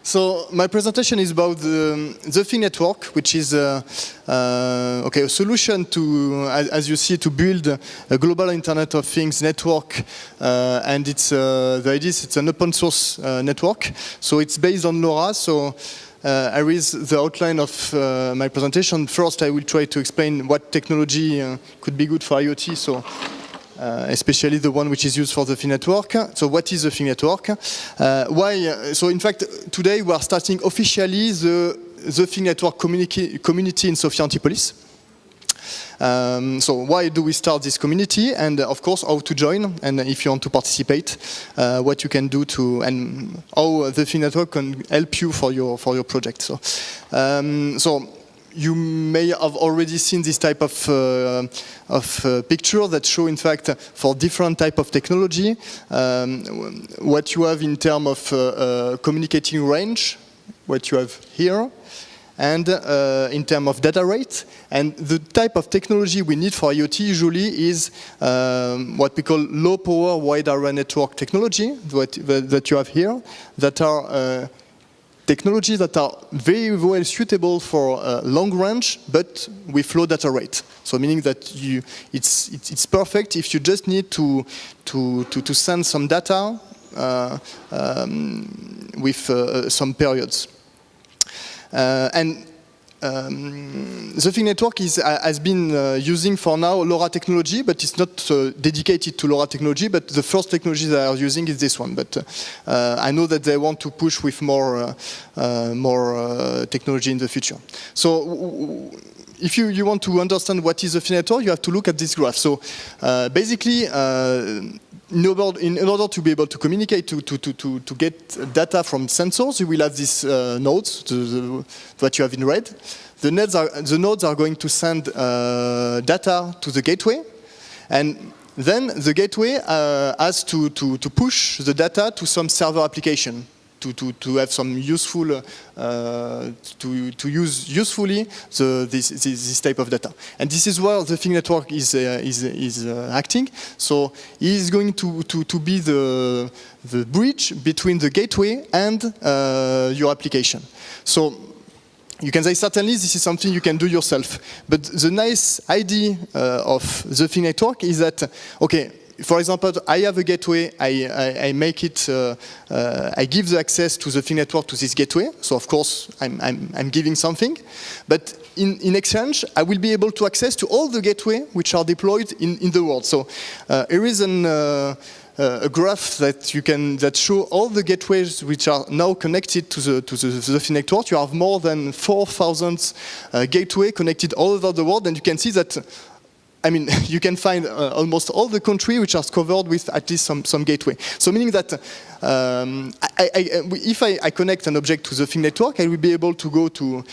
So my presentation is about the Thing network, which is a solution to, as you see, to build a global Internet of Things network. And the idea is it's an open source network. So it's based on LoRa. So I read the outline of my presentation. First, I will try to explain what technology could be good for IoT. So especially the one which is used for the Thing network. So what is the Thing network? Why? So in fact, today we are starting officially the Thing network community in Sophia Antipolis. So why do we start this community? And of course, how to join, and if you want to participate, what you can do to, and how the Thing network can help you for your project. So, you may have already seen this type of picture that show, in fact, for different type of technology, what you have in terms of communicating range, what you have here, and in terms of data rate. And the type of technology we need for IoT usually is what we call low power wide area network technology, that you have here, that are technologies that are very well suitable for long range, but with low data rate. So meaning that it's perfect if you just need to send some data with some periods. The Thing network has been using for now LoRa technology, but it's not dedicated to LoRa technology, but the first technology they are using is this one. But I know that they want to push with more technology in the future. So if you want to understand what is the Thing network, you have to look at this graph. So basically, in order to be able to communicate, to get data from sensors, you will have these nodes, what you have in red. The nodes are going to send data to the gateway, and then the gateway has to push the data to some server application to have some useful, to use usefully this type of data. And this is where the Thing network is acting. So it is going to be the bridge between the gateway and your application. So you can say certainly this is something you can do yourself. But the nice idea of the Thing network is that, okay, for example, I have a gateway, I make it, I give the access to the Thing network to this gateway. So of course, I'm giving something. But in exchange, I will be able to access to all the gateway which are deployed in the world. So here is a graph that show all the gateways which are now connected to the Thing network. You have more than 4,000 gateways connected all over the world, and you can see that, I mean, you can find almost all the country which are covered with at least some gateway. So meaning that if I connect an object to the Thing network, I will be able to go to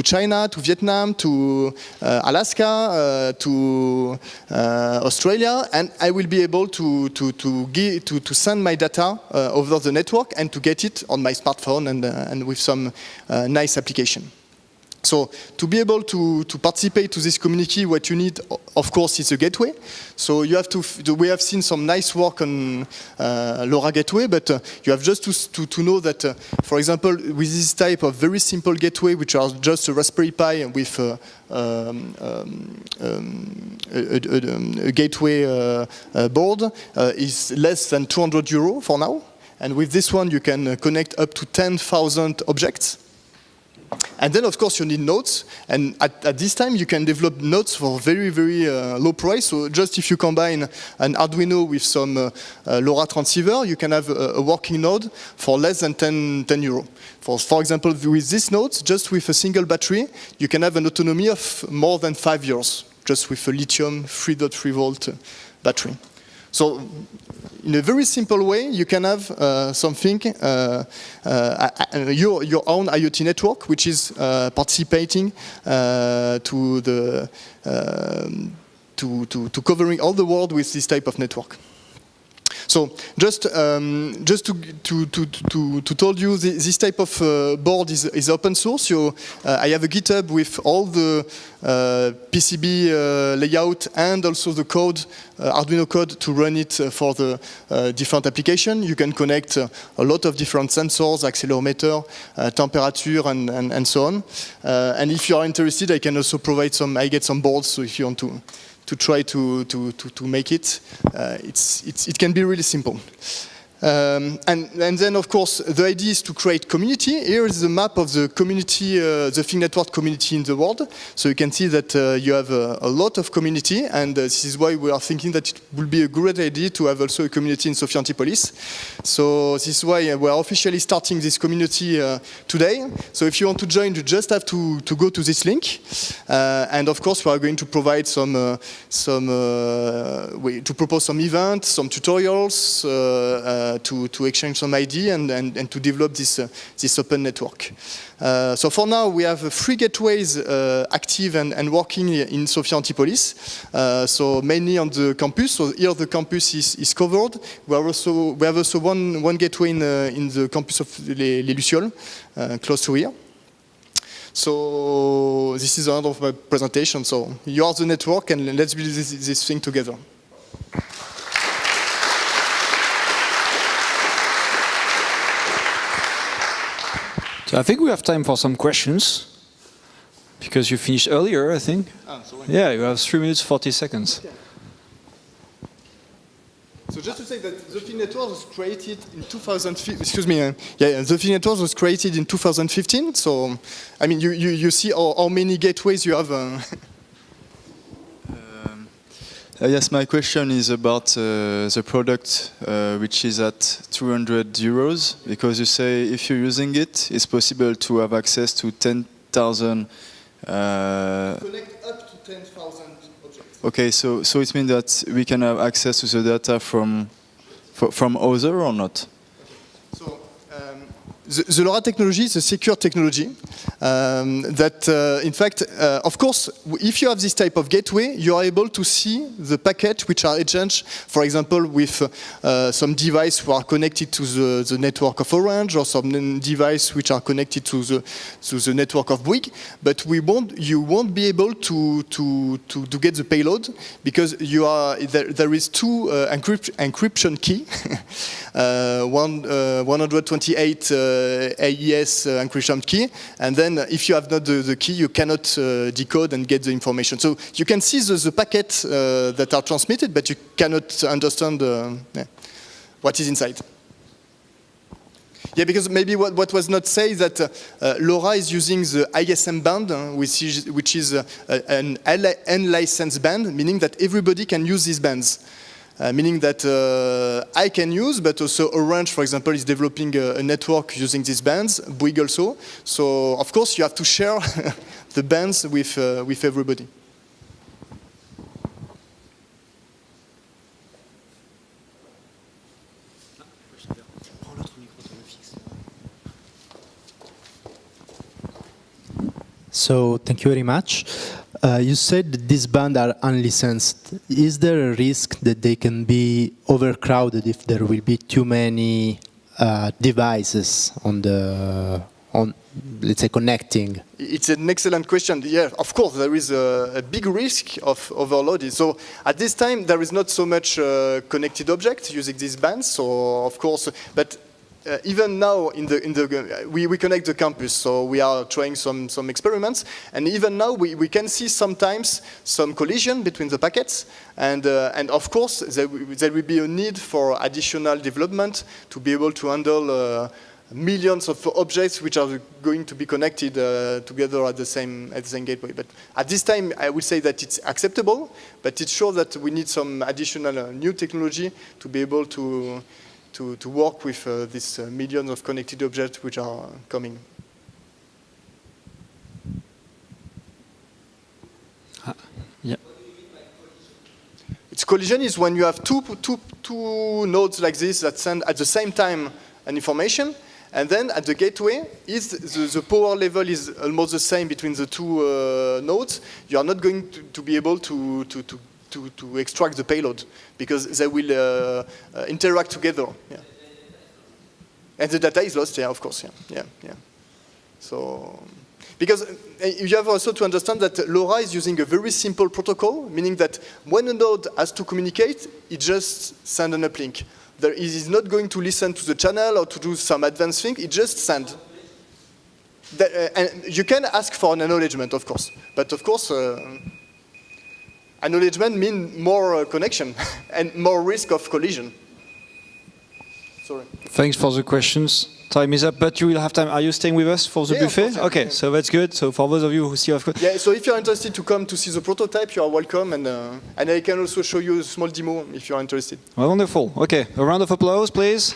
China, to Vietnam, to Alaska, to Australia, and I will be able to send my data over the network and to get it on my smartphone and with some nice application. So to be able to participate to this community, what you need, of course, is a gateway. So you have we have seen some nice work on LoRa gateway, but you have just to know that, for example, with this type of very simple gateway, which are just a Raspberry Pi with a gateway board, is less than 200 euro for now. And with this one, you can connect up to 10,000 objects. And then, of course, you need nodes. And at this time, you can develop nodes for very, very low price. So just if you combine an Arduino with some LoRa transceiver, you can have a working node for less than 10 euro. For example, with these nodes, just with a single battery, you can have an autonomy of more than 5 years, just with a lithium 3.3 volt battery. So in a very simple way, you can have something, your own IoT network, which is participating to covering all the world with this type of network. So just to tell you, this type of board is open source. I have a GitHub with all the PCB layout and also the code, Arduino code to run it for the different application. You can connect a lot of different sensors, accelerometer, temperature, and so on. And if you are interested, I can also provide I get some boards. So if you want to try to make it, it can be really simple. And then, of course, the idea is to create community. Here is the map of the community, the Think Network community in the world. So you can see that you have a lot of community, and this is why we are thinking that it would be a great idea to have also a community in Sophia Antipolis. So this is why we are officially starting this community today. So if you want to join, you just have to go to this link. And of course, we are going to provide to propose some events, some tutorials, to exchange some ideas and to develop this open network. So for now, we have 3 gateways active and working in Sophia Antipolis. So mainly on the campus. So here the campus is covered. We have also one gateway in the campus of Les Lucioles, close to here. So this is the end of my presentation. So you are the network, and let's build this thing together. So I think we have time for some questions, because you finished earlier, I think. Yeah, you have 3 minutes, 40 seconds. Okay. So just to say that the Think Network was created in 2015. Excuse me. The Think Network was created in 2015. So, I mean, you see how many gateways you have. Yes, my question is about the product, which is at 200 euros, because you say if you're using it, it's possible to have access to 10,000. Connect up to 10,000 objects. Okay, so it means that we can have access to the data from other or not? So the LoRa technology is a secure technology that, in fact, of course, if you have this type of gateway, you are able to see the packets which are exchanged, for example, with some device who are connected to the network of Orange, or some device which are connected to the network of Bouygues. But you won't be able to get the payload, because there is 2 encryption key, 128 AES encryption key, and then if you have not the key, you cannot decode and get the information. So you can see the packets that are transmitted, but you cannot understand what is inside. Yeah, because maybe what was not said that LoRa is using the ISM band, which is an unlicensed band, meaning that everybody can use these bands. Meaning that I can use, but also Orange, for example, is developing a network using these bands, Bouygues also. So, of course, you have to share the bands with everybody. So, thank you very much. You said that these bands are unlicensed. Is there a risk that they can be overcrowded if there will be too many devices let's say, connecting? It's an excellent question. Yeah, of course, there is a big risk of overloading. So at this time, there is not so much connected objects using these bands. So of course, but even now, we connect the campus, so we are trying some experiments, and even now we can see sometimes some collision between the packets, and of course there will be a need for additional development to be able to handle millions of objects which are going to be connected together at the same gateway. But at this time, I would say that it's acceptable, but it shows that we need some additional new technology to be able to work with these millions of connected objects which are coming. Yeah. Its collision is when you have two nodes like this that send at the same time an information, and then at the gateway, the power level is almost the same between the 2 nodes. You are not going to be able to to extract the payload, because they will interact together. Yeah. And the data is lost, yeah, of course, yeah. So, because you have also to understand that LoRa is using a very simple protocol, meaning that when a node has to communicate, it just sends an uplink. It is not going to listen to the channel or to do some advanced thing, it just sends. And you can ask for an acknowledgement, of course, but of course, acknowledgement means more connection and more risk of collision. Sorry. Thanks for the questions. Time is up, but you will have time. Are you staying with us for the Yeah, of buffet? course, yeah. Okay, so that's good. So for those of you who still have questions. Yeah, so if you're interested to come to see the prototype, you are welcome, and I can also show you a small demo if you're interested. Well, wonderful. Okay, a round of applause, please.